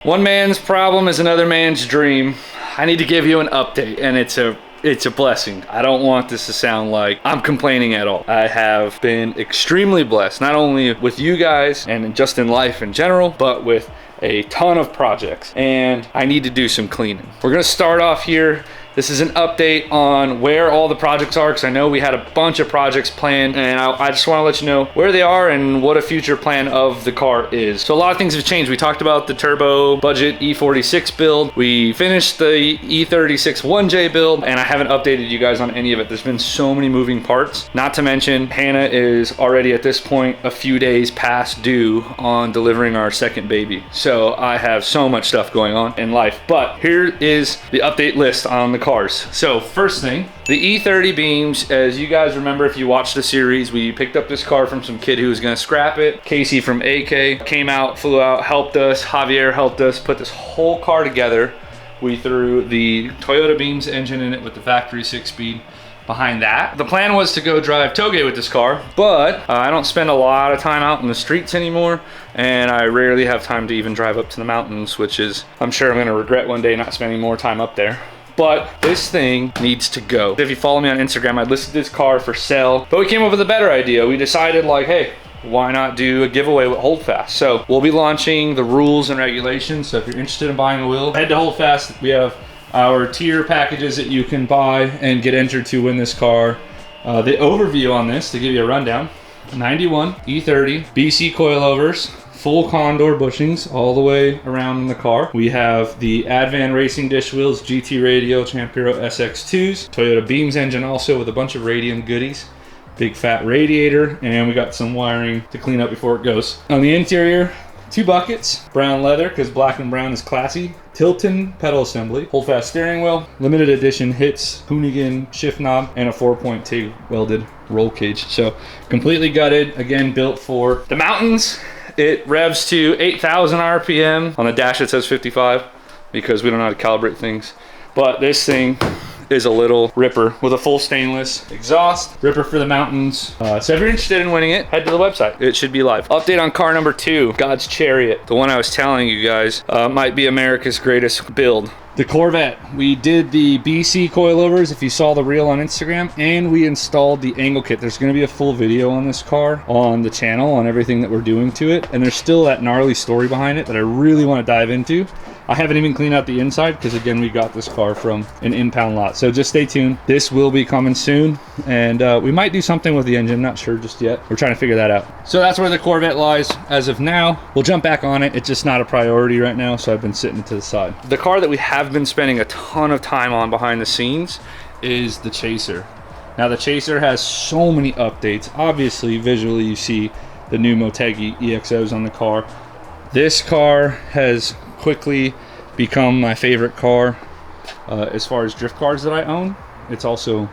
One man's problem is another man's dream. I need to give you an update, and it's a blessing. I don't want this to sound like I'm complaining at all. I have been extremely blessed, not only with you guys and just in life in general, but with a ton of projects, and I need to do some cleaning. We're gonna start off here. This is an update on where all the projects are, because I know we had a bunch of projects planned, and I just want to let you know where they are and what a future plan of the car is. So a lot of things have changed. We talked about the turbo budget E46 build. We finished the E36 1J build, and I haven't updated you guys on any of it. There's been so many moving parts. Not to mention, Hannah is already at this point a few days past due on delivering our second baby. So I have so much stuff going on in life. But here is the update list on the cars. So first thing, the E30 beams. As you guys remember, if you watched the series, we picked up this car from some kid who was gonna scrap it. Casey from AK came out, flew out, helped us. Javier helped us put this whole car together. We threw the Toyota beams engine in it with the factory 6-speed behind that. The plan was to go drive toge with this car, but I don't spend a lot of time out in the streets anymore, and I rarely have time to even drive up to the mountains, which is, I'm sure I'm gonna regret one day not spending more time up there. But this thing needs to go. If you follow me on Instagram, I listed this car for sale, but we came up with a better idea. We decided, like, hey, why not do a giveaway with Holdfast? So we'll be launching the rules and regulations. So if you're interested in buying a wheel, head to Holdfast. We have our tier packages that you can buy and get entered to win this car. The overview on this, to give you a rundown: 91 E30 BC coilovers, full condor bushings all the way around the car. We have the Advan Racing dish wheels, GT radio, Champiro SX2s, Toyota beams engine also with a bunch of radium goodies, big fat radiator, and we got some wiring to clean up before it goes. On the interior, 2 buckets, brown leather because black and brown is classy, Tilton pedal assembly, Holdfast steering wheel, limited edition hits, Hoonigan shift knob, and a 4.2 welded roll cage. So completely gutted, again built for the mountains. It revs to 8,000 RPM. On the dash it says 55 because we don't know how to calibrate things. But this thing is a little ripper with a full stainless exhaust. Ripper for the mountains. So if you're interested in winning it, head to the website. It should be live. Update on car number 2, God's Chariot. The one I was telling you guys might be America's greatest build. The Corvette. We did the BC coilovers, if you saw the reel on Instagram, and we installed the angle kit. There's going to be a full video on this car on the channel on everything that we're doing to it, and there's still that gnarly story behind it that I really want to dive into. I haven't even cleaned out the inside because, again, we got this car from an impound lot. So just stay tuned. This will be coming soon, and we might do something with the engine. Not sure just yet. We're trying to figure that out. So that's where the Corvette lies as of now. We'll jump back on it. It's just not a priority right now, so I've been sitting to the side. The car that we have been spending a ton of time on behind the scenes is the Chaser. Now, the Chaser has so many updates. Obviously, visually, you see the new Motegi EXOs on the car. This car has quickly become my favorite car as far as drift cars that I own. It's also,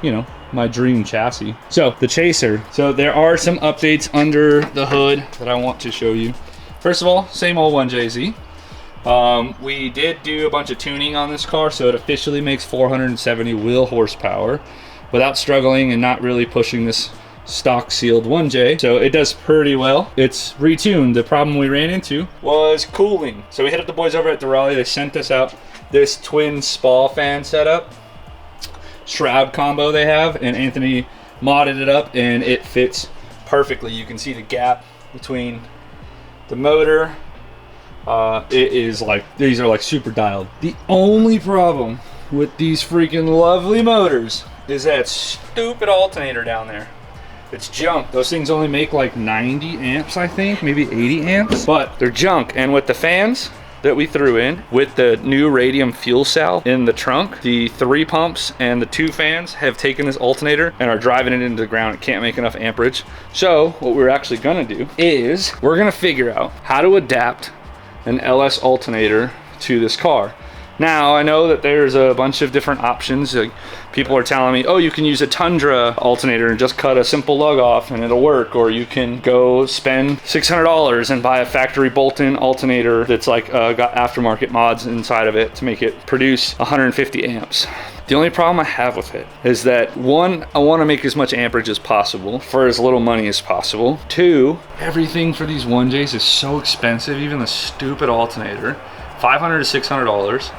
you know, my dream chassis. So the Chaser. So there are some updates under the hood that I want to show you. First of all, same old 1JZ. We did do a bunch of tuning on this car, so it officially makes 470 wheel horsepower without struggling and not really pushing this stock sealed 1J. So it does pretty well. It's retuned. The problem we ran into was cooling. So we hit up the boys over at the Raleigh. They sent us out this twin SPA fan setup, shroud combo they have, and Anthony modded it up and it fits perfectly. You can see the gap between the motor. It is like, these are like super dialed. The only problem with these freaking lovely motors is that stupid alternator down there. It's junk. Those things only make like 90 amps, I think, maybe 80 amps, but they're junk. And with the fans that we threw in, with the new radium fuel cell in the trunk, the 3 pumps and the 2 fans have taken this alternator and are driving it into the ground. It can't make enough amperage. So what we're actually gonna do is we're gonna figure out how to adapt an LS alternator to this car. Now, I know that there's a bunch of different options. Like, people are telling me, oh, you can use a Tundra alternator and just cut a simple lug off and it'll work. Or you can go spend $600 and buy a factory bolt-in alternator that's like got aftermarket mods inside of it to make it produce 150 amps. The only problem I have with it is that, one, I want to make as much amperage as possible for as little money as possible. Two, everything for these 1Js is so expensive, even the stupid alternator. $500 to $600.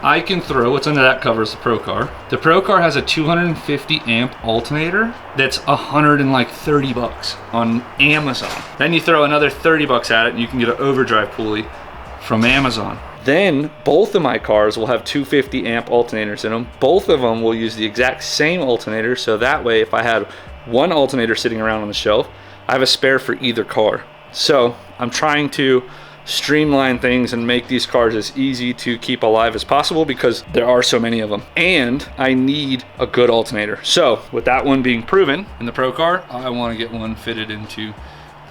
I can throw, what's under that cover is the Pro car. The Pro car has a 250 amp alternator that's $130 on Amazon. Then you throw another $30 at it and you can get an overdrive pulley from Amazon. Then both of my cars will have 250 amp alternators in them. Both of them will use the exact same alternator, so that way if I had one alternator sitting around on the shelf, I have a spare for either car. So I'm trying to streamline things and make these cars as easy to keep alive as possible because there are so many of them, and I need a good alternator. So with that one being proven in the Pro car, I want to get one fitted into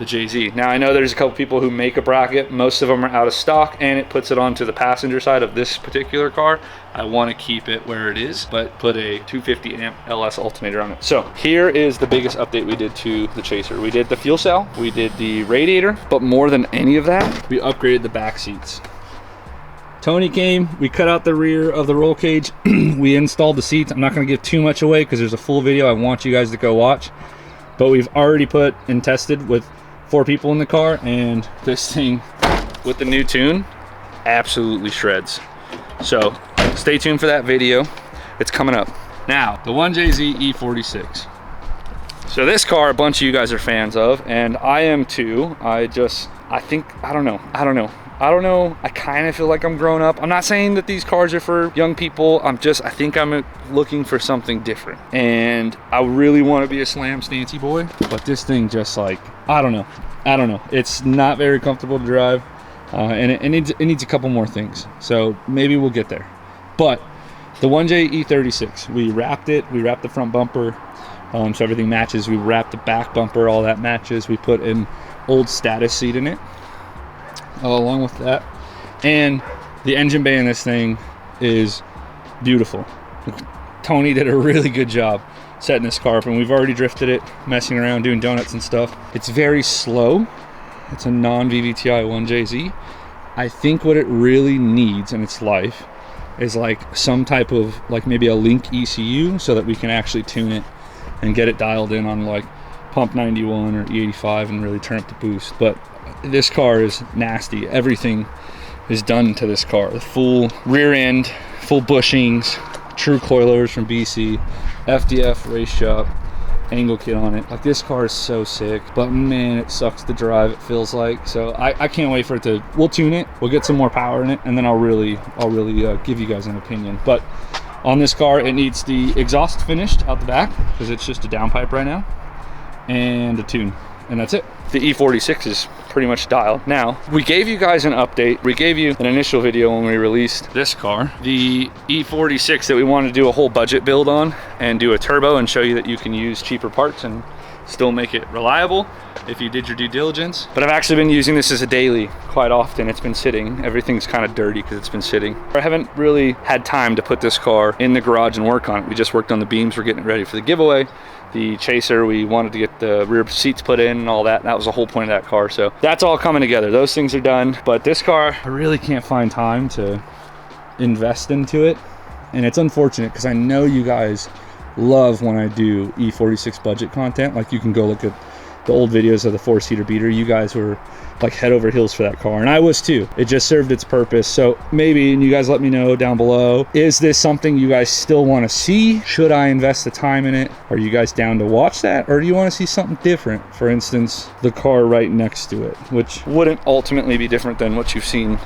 the JZ. Now I know there's a couple people who make a bracket. Most of them are out of stock, and it puts it onto the passenger side of this particular car. I want to keep it where it is, but put a 250 amp LS alternator on it. So here is the biggest update we did to the Chaser. We did the fuel cell, we did the radiator, but more than any of that, we upgraded the back seats. Tony came, we cut out the rear of the roll cage, we installed the seats. I'm not going to give too much away because there's a full video I want you guys to go watch, but we've already put and tested with 4 people in the car, and this thing with the new tune absolutely shreds. So stay tuned for that video, it's coming up. Now the 1JZ E46. So this car a bunch of you guys are fans of, and I am too. I don't know, I kind of feel like I'm growing up. I'm not saying that these cars are for young people. I think I'm looking for something different, and I really want to be a slam stancy boy, but this thing just like, I don't know. It's not very comfortable to drive, and it needs a couple more things. So maybe we'll get there. But the 1J E36, we wrapped the front bumper, so everything matches. We wrapped the back bumper, all that matches. We put an old status seat in it, along with that, and the engine bay in this thing is beautiful. Tony did a really good job setting this car up, and we've already drifted it, messing around, doing donuts and stuff. It's very slow. It's a non-VVTi 1JZ. I think what it really needs in its life is like some type of, like maybe a link ECU, so that we can actually tune it and get it dialed in on like pump 91 or E85 and really turn up the boost. But this car is nasty. Everything is done to this car. The full rear end, full bushings, true coilovers from BC, FDF race shop, angle kit on it. Like, this car is so sick, but man, it sucks to drive, it feels like. So I can't wait for it to, we'll tune it, we'll get some more power in it, and then I'll really give you guys an opinion. But on this car, it needs the exhaust finished out the back because it's just a downpipe right now, and a tune, and that's it. The E46 is pretty much dialed. Now, we gave you guys an update. We gave you an initial video when we released this car, the E46, that we wanted to do a whole budget build on and do a turbo and show you that you can use cheaper parts and still make it reliable if you did your due diligence. But I've actually been using this as a daily quite often. It's been sitting. Everything's kind of dirty because it's been sitting. I haven't really had time to put this car in the garage and work on it. We just worked on the beams. We're getting it ready for the giveaway. The Chaser, we wanted to get the rear seats put in and all that. That was the whole point of that car. So that's all coming together. Those things are done. But this car, I really can't find time to invest into it. And it's unfortunate because I know you guys love when I do E46 budget content. Like, you can go look at the old videos of the 4-seater beater. You guys were like head over heels for that car, and I was too. It just served its purpose. So maybe, and you guys let me know down below, is this something you guys still want to see? Should I invest the time in it? Are you guys down to watch that, or do you want to see something different? For instance, the car right next to it, which wouldn't ultimately be different than what you've seen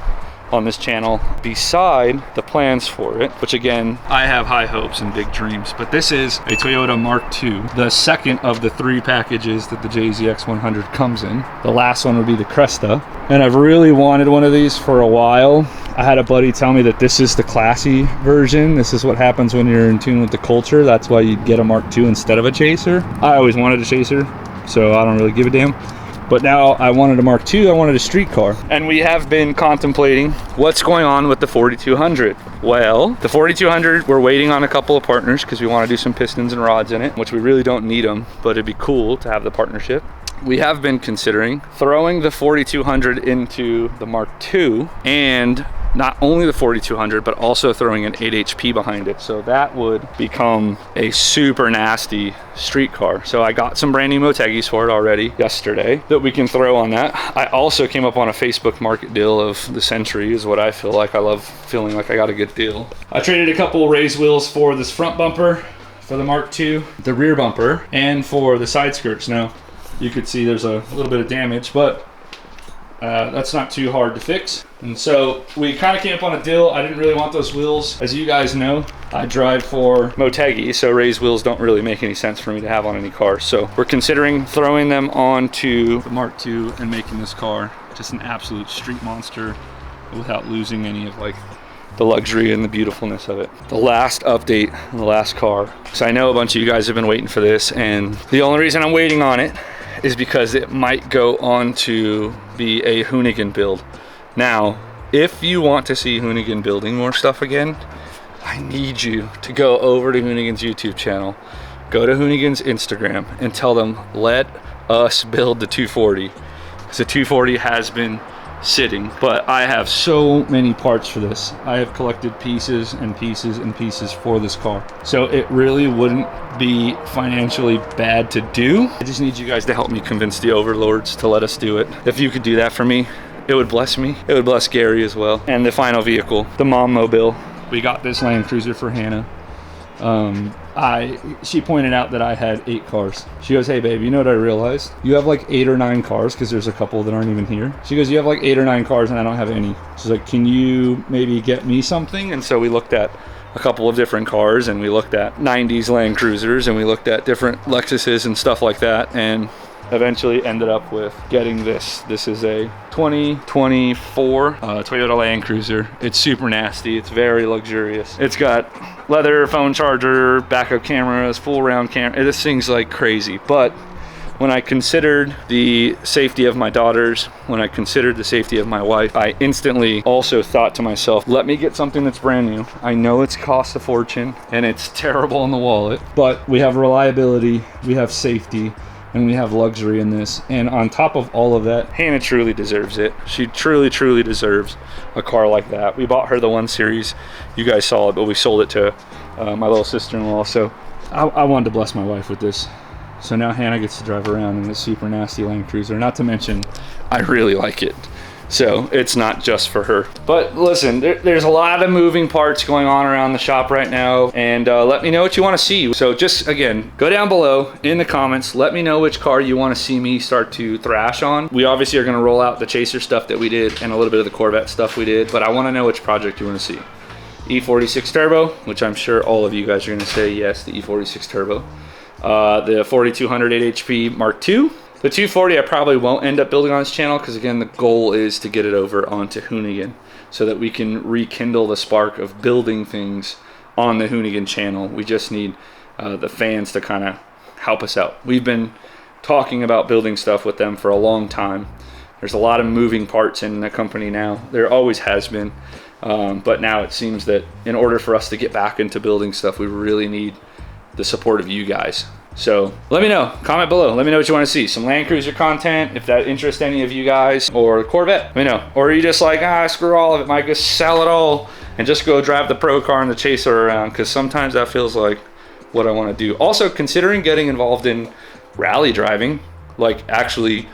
on this channel, beside the plans for it, which again, I have high hopes and big dreams. But this is a Toyota Mark II, the second of the 3 packages that the JZX100 comes in. The last one would be the Cresta, and I've really wanted one of these for a while. I had a buddy tell me that this is the classy version. This is what happens when you're in tune with the culture. That's why you'd get a Mark II instead of a Chaser. I always wanted a Chaser, so I don't really give a damn. But now I wanted a Mark II, I wanted a street car. And we have been contemplating what's going on with the 4200. Well, the 4200, we're waiting on a couple of partners because we want to do some pistons and rods in it, which we really don't need them, but it'd be cool to have the partnership. We have been considering throwing the 4200 into the Mark II and not only the 4200, but also throwing an 8 HP behind it. So that would become a super nasty street car. So I got some brand new Motegi's for it already yesterday that we can throw on that. I also came up on a Facebook market deal of the Century, is what I feel like. I love feeling like I got a good deal. I traded a couple raised wheels for this front bumper, for the Mark II, the rear bumper, and for the side skirts. Now, you could see there's a little bit of damage, but that's not too hard to fix. And so we kind of came up on a deal. I didn't really want those wheels. As you guys know, I drive for Motegi, so raised wheels don't really make any sense for me to have on any car. So we're considering throwing them onto the Mark II and making this car just an absolute street monster without losing any of like the luxury and the beautifulness of it. The last update on the last car. So I know a bunch of you guys have been waiting for this, and the only reason I'm waiting on it is because it might go on to be a Hoonigan build. Now, if you want to see Hoonigan building more stuff again, I need you to go over to Hoonigan's YouTube channel, go to Hoonigan's Instagram, and tell them, let us build the 240. Because the 240 has been sitting, but I have so many parts for this. I have collected pieces and pieces and pieces for this car. So it really wouldn't be financially bad to do. I just need you guys to help me convince the overlords to let us do it. If you could do that for me, it would bless me. It would bless Gary as well. And the final vehicle, the Mom Mobile. We got this Land Cruiser for Hannah. She pointed out that I had 8 cars. She goes, hey babe, you know what I realized? You have like 8 or 9 cars, because there's a couple that aren't even here. She goes, you have like 8 or 9 cars and I don't have any. She's like, can you maybe get me something? And so we looked at a couple of different cars, and we looked at 90s Land Cruisers, and we looked at different Lexuses and stuff like that, and eventually ended up with getting this. This is a 2024 Toyota Land Cruiser. It's super nasty. It's very luxurious. It's got leather phone charger, backup cameras, full round camera. This thing's like crazy. But when I considered the safety of my daughters, when I considered the safety of my wife, I instantly also thought to myself, let me get something that's brand new. I know it's cost a fortune and it's terrible in the wallet, but we have reliability, we have safety, and we have luxury in this. And on top of all of that, Hannah truly deserves it. She truly, truly deserves a car like that. We bought her the 1 Series. You guys saw it, but we sold it to my little sister-in-law. So I wanted to bless my wife with this. So now Hannah gets to drive around in this super nasty Land Cruiser. Not to mention, I really like it. So it's not just for her. But listen, there's a lot of moving parts going on around the shop right now, and let me know what you want to see. So just, again, go down below in the comments, let me know which car you want to see me start to thrash on. We obviously are going to roll out the Chaser stuff that we did and a little bit of the Corvette stuff we did, but I want to know which project you want to see. E46 Turbo, which I'm sure all of you guys are going to say yes, the E46 Turbo. The 4200 8 HP Mark II. The 240 I probably won't end up building on this channel, because again, the goal is to get it over onto Hoonigan so that we can rekindle the spark of building things on the Hoonigan channel. We just need the fans to kind of help us out. We've been talking about building stuff with them for a long time. There's a lot of moving parts in the company now. There always has been, but now it seems that in order for us to get back into building stuff, we really need the support of you guys. So let me know, comment below, let me know what you want to see. Some Land Cruiser content, if that interests any of you guys, or Corvette, let me know. Or are you just like, screw all of it, Micah, sell it all and just go drive the Pro car and the Chaser around, because sometimes that feels like what I want to do. Also, considering getting involved in rally driving, like actually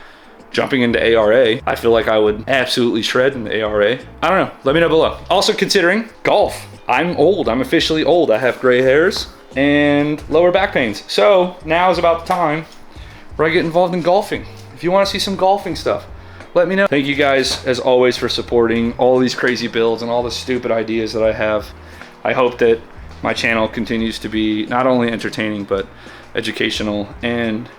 jumping into ARA, I feel like I would absolutely shred in the ARA. I don't know, let me know below. Also considering golf. I'm old, I'm officially old. I have gray hairs and lower back pains. So now is about the time where I get involved in golfing. If you want to see some golfing stuff, let me know. Thank you guys, as always, for supporting all these crazy builds and all the stupid ideas that I have. I hope that my channel continues to be not only entertaining, but educational, and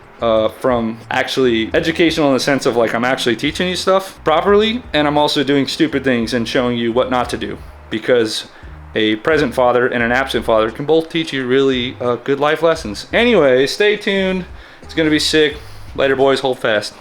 from actually educational in the sense of like I'm actually teaching you stuff properly, and I'm also doing stupid things and showing you what not to do, because a present father and an absent father can both teach you really good life lessons. Anyway, stay tuned. It's gonna be sick. Later, boys. Hold fast.